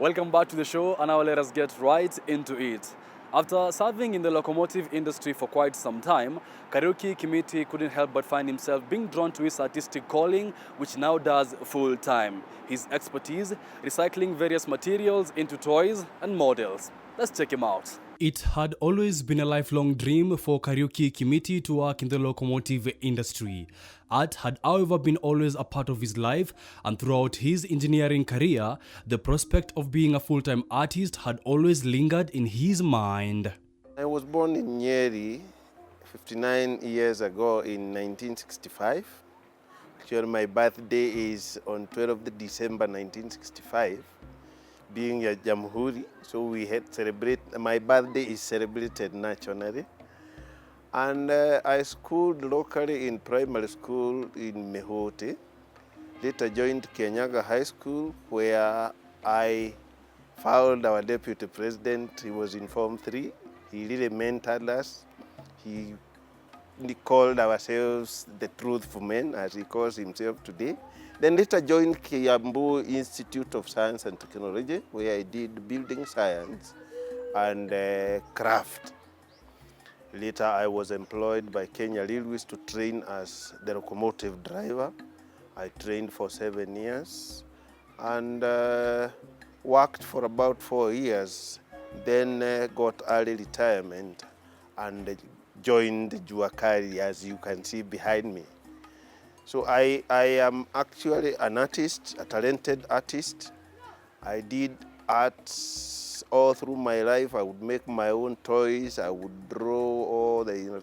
Welcome back to the show, and now let us get right into it. After serving in the locomotive industry for quite some time, Kariuki Kimiti couldn't help but find himself being drawn to his artistic calling, which now does full-time. His expertise, recycling various materials into toys and models. Let's check him out. It had always been a lifelong dream for Kariuki Kimiti to work in the locomotive industry. Art had, however, been always a part of his life, and throughout his engineering career, the prospect of being a full-time artist had always lingered in his mind. I was born in Nyeri 59 years ago in 1965. Actually, my birthday is on 12th December 1965. Being a Jamhuri, so we had my birthday is celebrated nationally. And I schooled locally in primary school in Mehote. Later joined Kenyaga High School, where I found our deputy president. He was in Form 3. He really mentored us. He called ourselves the truthful men, as he calls himself today. Then later joined Kiambu Institute of Science and Technology, where I did building science and craft. Later I was employed by Kenya Railways to train as the locomotive driver. I trained for 7 years and worked for about 4 years. Then got early retirement and joined Juakari, as you can see behind me. So I am actually an artist, a talented artist. I did arts all through my life. I would make my own toys. I would draw all the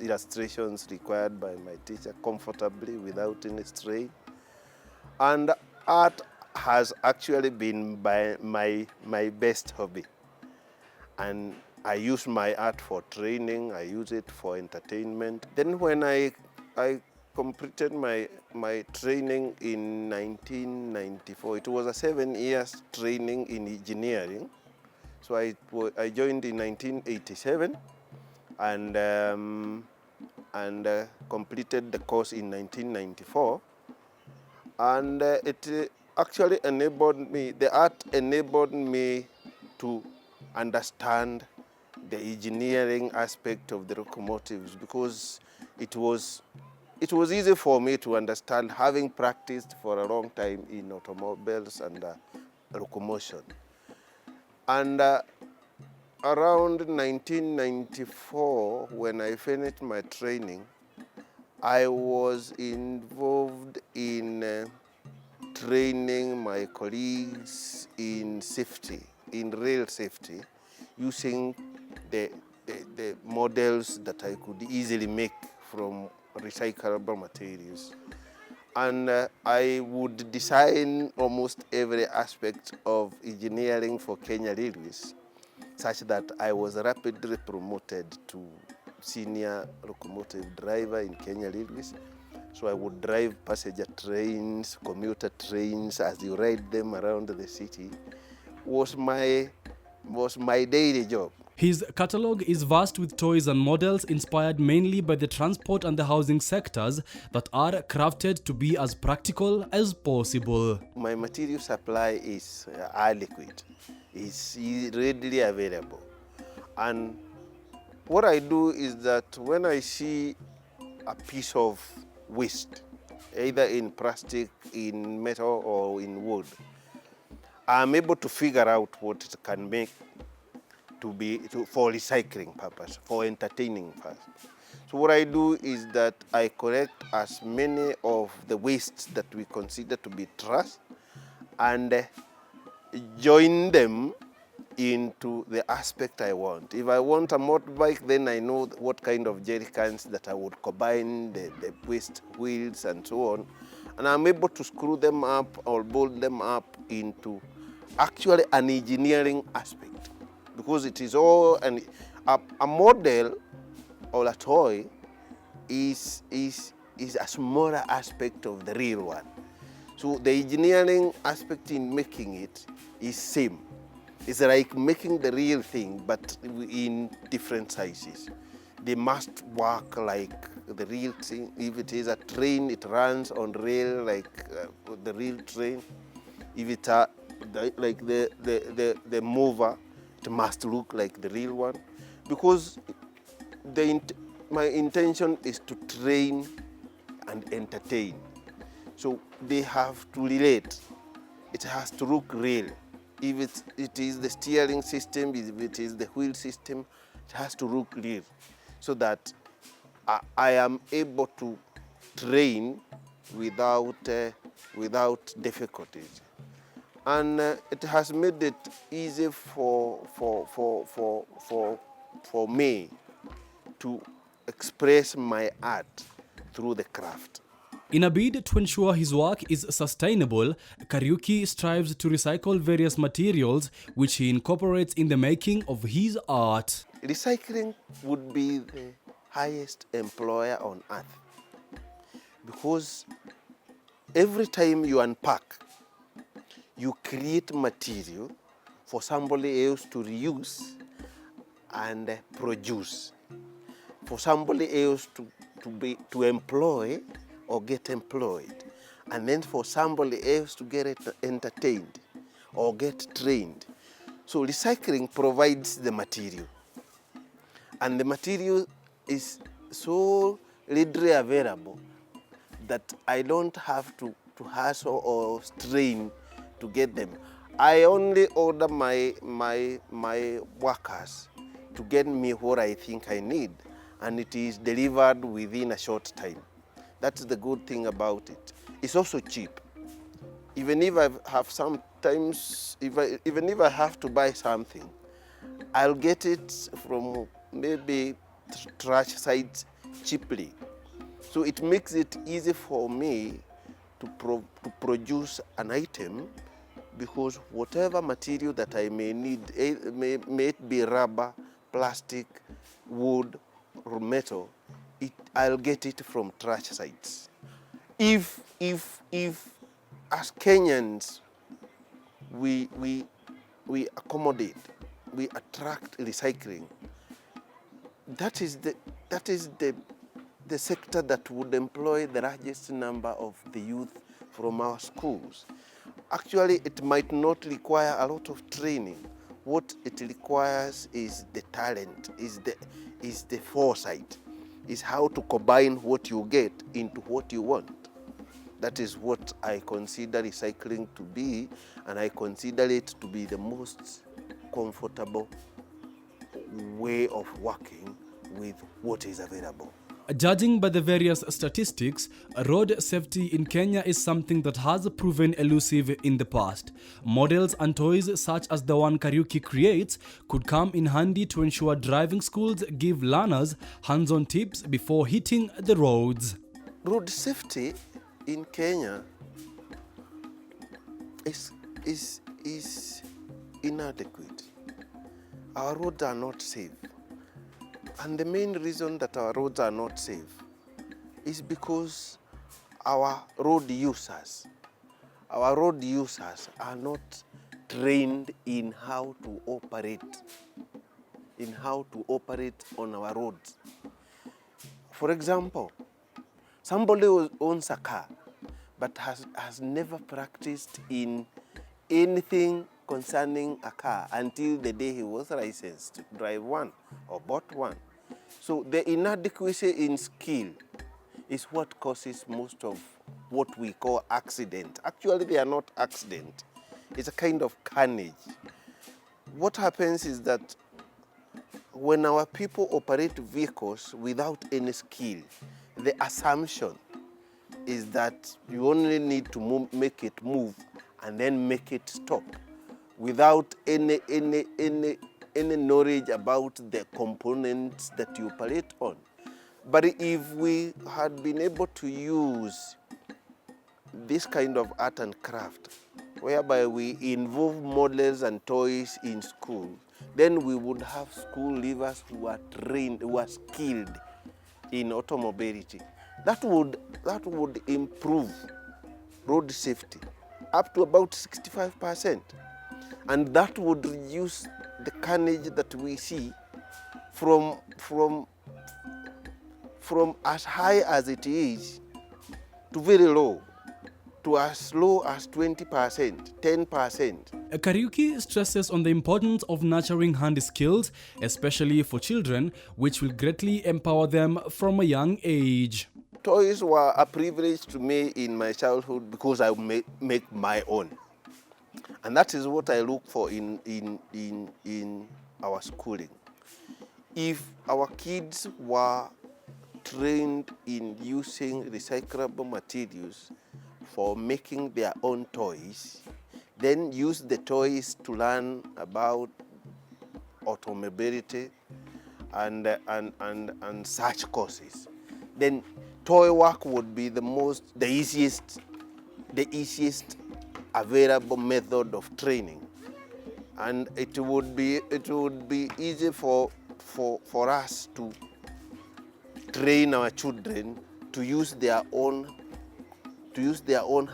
illustrations required by my teacher comfortably without any strain. And art has actually been my best hobby. And I use my art for training. I use it for entertainment. Then when I completed my training in 1994. It was a 7 years training in engineering. So I joined in 1987 and completed the course in 1994. And it actually enabled me, the art enabled me to understand the engineering aspect of the locomotives, because it was easy for me to understand, having practiced for a long time in automobiles and locomotion. And around 1994, when I finished my training, I was involved in training my colleagues in safety, in rail safety, using the models that I could easily make from recyclable materials. And I would design almost every aspect of engineering for Kenya Railways, such that I was rapidly promoted to senior locomotive driver in Kenya Railways. So I would drive passenger trains, commuter trains, as you ride them around the city, was my daily job. His catalogue is vast, with toys and models inspired mainly by the transport and the housing sectors that are crafted to be as practical as possible. My material supply is liquid. It's readily available. And what I do is that when I see a piece of waste, either in plastic, in metal, or in wood, I'm able to figure out what it can make for recycling purpose, for entertaining purpose. So what I do is that I collect as many of the wastes that we consider to be trash and join them into the aspect I want. If I want a motorbike, then I know what kind of jerry cans that I would combine, the waste wheels and so on. And I'm able to screw them up or bolt them up into actually an engineering aspect. Because it is all, a model or a toy is a smaller aspect of the real one. So the engineering aspect in making it is same. It's like making the real thing, but in different sizes. They must work like the real thing. If it is a train, it runs on rail like the real train. If it's a the mover, it must look like the real one, because my intention is to train and entertain. So they have to relate. It has to look real. If it is the steering system, if it is the wheel system, it has to look real, so that I am able to train without difficulties. And it has made it easy for me to express my art through the craft. In a bid to ensure his work is sustainable, Kariuki strives to recycle various materials which he incorporates in the making of his art. Recycling would be the highest employer on earth, because every time you unpack, you create material for somebody else to reuse and produce, for somebody else to employ or get employed, and then for somebody else to get entertained or get trained. So recycling provides the material, and the material is so readily available that I don't have to hustle or strain to get them. I only order my workers to get me what I think I need, and it is delivered within a short time. That's the good thing about it. It's also cheap. Even if I have sometimes, even if I have to buy something, I'll get it from maybe trash sites cheaply. So it makes it easy for me to produce an item, because whatever material that I may need, may it be rubber, plastic, wood, or metal, I'll get it from trash sites. If as Kenyans we accommodate, we attract recycling, that is the sector that would employ the largest number of the youth from our schools. Actually, it might not require a lot of training. What it requires is the talent, is the foresight, is how to combine what you get into what you want. That is what I consider recycling to be, and I consider it to be the most comfortable way of working with what is available. Judging by the various statistics, road safety in Kenya is something that has proven elusive in the past. Models and toys such as the one Kariuki creates could come in handy to ensure driving schools give learners hands-on tips before hitting the roads. Road safety in Kenya is inadequate. Our roads are not safe. And the main reason that our roads are not safe is because our road users are not trained in how to operate on our roads. For example, somebody who owns a car but has never practiced in anything concerning a car until the day he was licensed to drive one or bought one. So the inadequacy in skill is what causes most of what we call accident. Actually, they are not accident. It's a kind of carnage. What happens is that when our people operate vehicles without any skill, the assumption is that you only need to make it move and then make it stop, without any knowledge about the components that you operate on. But if we had been able to use this kind of art and craft, whereby we involve models and toys in school, then we would have school leavers who are trained, who are skilled in automobility. That would improve road safety up to about 65%. And that would reduce the carnage that we see from as high as it is to very low, to as low as 20%, 10%. Kariuki stresses on the importance of nurturing hand skills, especially for children, which will greatly empower them from a young age. Toys were a privilege to me in my childhood because I make my own. And that is what I look for in our schooling. If our kids were trained in using recyclable materials for making their own toys, then use the toys to learn about automobility and such courses, then toy work would be the easiest available method of training, and it would be easy for us to train our children to use their own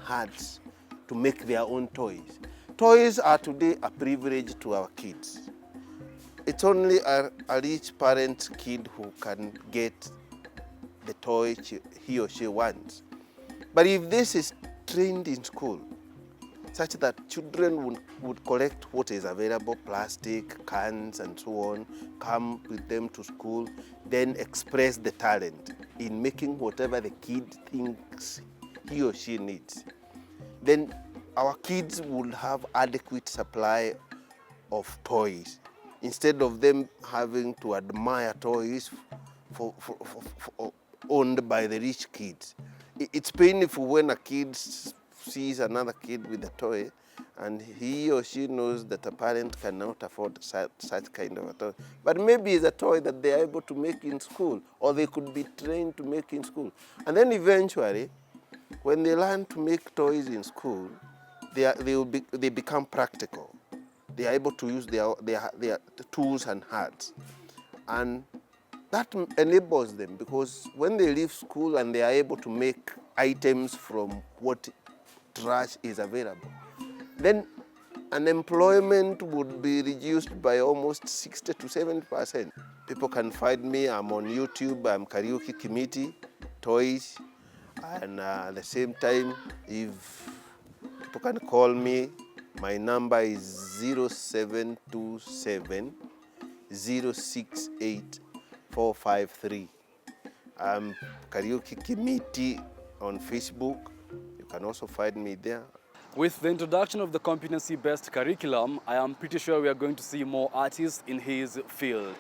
hands to make their own toys. Toys are today a privilege to our kids. It's only a rich parent's kid who can get the toy he or she wants. But if this is trained in school, such that children would collect what is available, plastic, cans, and so on, come with them to school, then express the talent in making whatever the kid thinks he or she needs, then our kids will have adequate supply of toys, instead of them having to admire toys owned by the rich kids. It's painful when a kid sees another kid with a toy and he or she knows that a parent cannot afford such kind of a toy. But maybe it's a toy that they are able to make in school, or they could be trained to make in school. And then eventually, when they learn to make toys in school, they become practical. They are able to use their tools and hands. And that enables them, because when they leave school and they are able to make items from what trash is available, then unemployment would be reduced by almost 60 to 70%. People can find me. I'm on YouTube. I'm Kariuki Kimiti, toys. And at the same time, if people can call me, my number is 0727 068 453. I'm Kariuki Kimiti on Facebook. You can also find me there. With the introduction of the competency-based curriculum, I am pretty sure we are going to see more artists in his field.